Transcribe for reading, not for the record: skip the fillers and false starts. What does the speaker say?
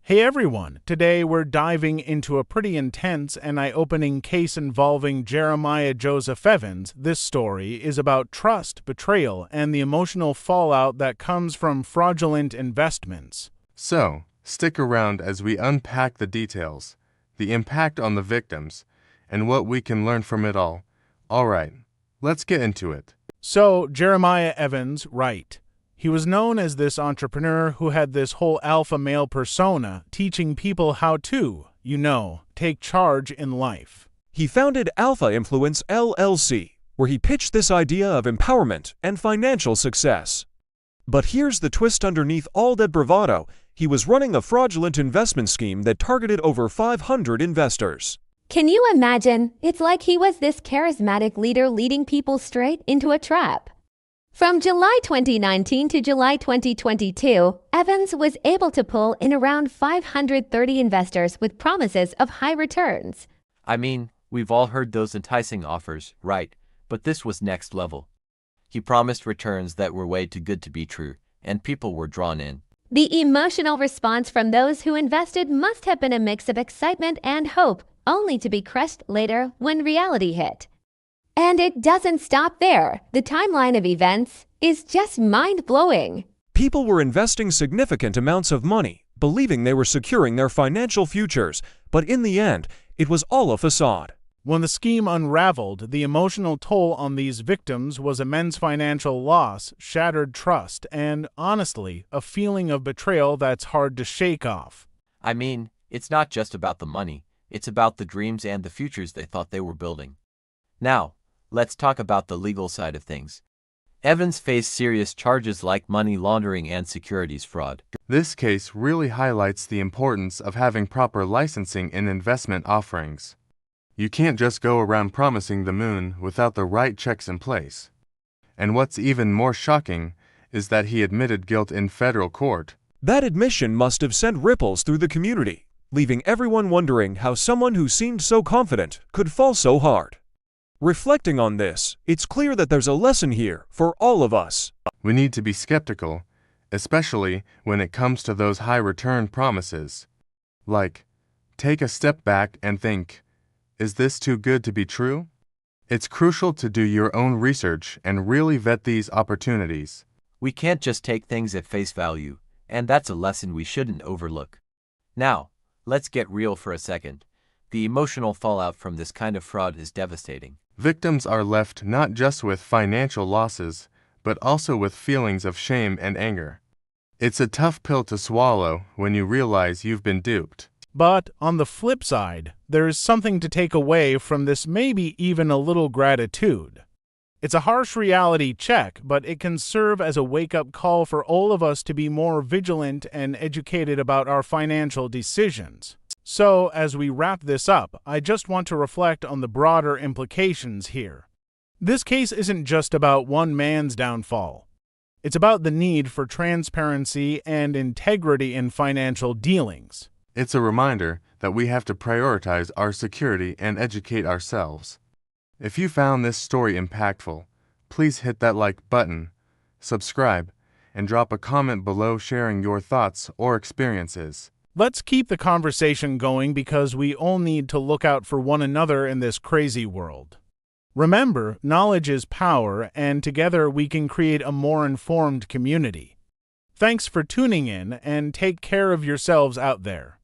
Hey everyone, today we're diving into a pretty intense and eye-opening case involving Jeremiah Joseph Evans. This story is about trust, betrayal, and the emotional fallout that comes from fraudulent investments. So, stick around as we unpack the details, the impact on the victims, and what we can learn from it all. Alright, let's get into it. So, Jeremiah Evans, right. He was known as this entrepreneur who had this whole alpha male persona, teaching people how to, take charge in life. He founded Influence LLC, where he pitched this idea of empowerment and financial success. But here's the twist: underneath all that bravado, he was running a fraudulent investment scheme that targeted over 500 investors. Can you imagine? It's like he was this charismatic leader leading people straight into a trap. From July 2019 to July 2022, Evans was able to pull in around 530 investors with promises of high returns. I mean, we've all heard those enticing offers, right? But this was next level. He promised returns that were way too good to be true, and people were drawn in. The emotional response from those who invested must have been a mix of excitement and hope, only to be crushed later when reality hit. And it doesn't stop there. The timeline of events is just mind-blowing. People were investing significant amounts of money, believing they were securing their financial futures, but in the end, it was all a facade. When the scheme unraveled, the emotional toll on these victims was immense: financial loss, shattered trust, and, honestly, a feeling of betrayal that's hard to shake off. I mean, it's not just about the money, it's about the dreams and the futures they thought they were building. Now, let's talk about the legal side of things. Evans faced serious charges like money laundering and securities fraud. This case really highlights the importance of having proper licensing in investment offerings. You can't just go around promising the moon without the right checks in place. And what's even more shocking is that he admitted guilt in federal court. That admission must have sent ripples through the community, leaving everyone wondering how someone who seemed so confident could fall so hard. Reflecting on this, it's clear that there's a lesson here for all of us. We need to be skeptical, especially when it comes to those high return promises. Like, take a step back and think, is this too good to be true? It's crucial to do your own research and really vet these opportunities. We can't just take things at face value, and that's a lesson we shouldn't overlook. Now, let's get real for a second. The emotional fallout from this kind of fraud is devastating. Victims are left not just with financial losses, but also with feelings of shame and anger. It's a tough pill to swallow when you realize you've been duped. But on the flip side, there's something to take away from this, maybe even a little gratitude. It's a harsh reality check, but it can serve as a wake-up call for all of us to be more vigilant and educated about our financial decisions. So, as we wrap this up, I just want to reflect on the broader implications here. This case isn't just about one man's downfall. It's about the need for transparency and integrity in financial dealings. It's a reminder that we have to prioritize our security and educate ourselves. If you found this story impactful, please hit that like button, subscribe, and drop a comment below sharing your thoughts or experiences. Let's keep the conversation going because we all need to look out for one another in this crazy world. Remember, knowledge is power, and together we can create a more informed community. Thanks for tuning in, and take care of yourselves out there.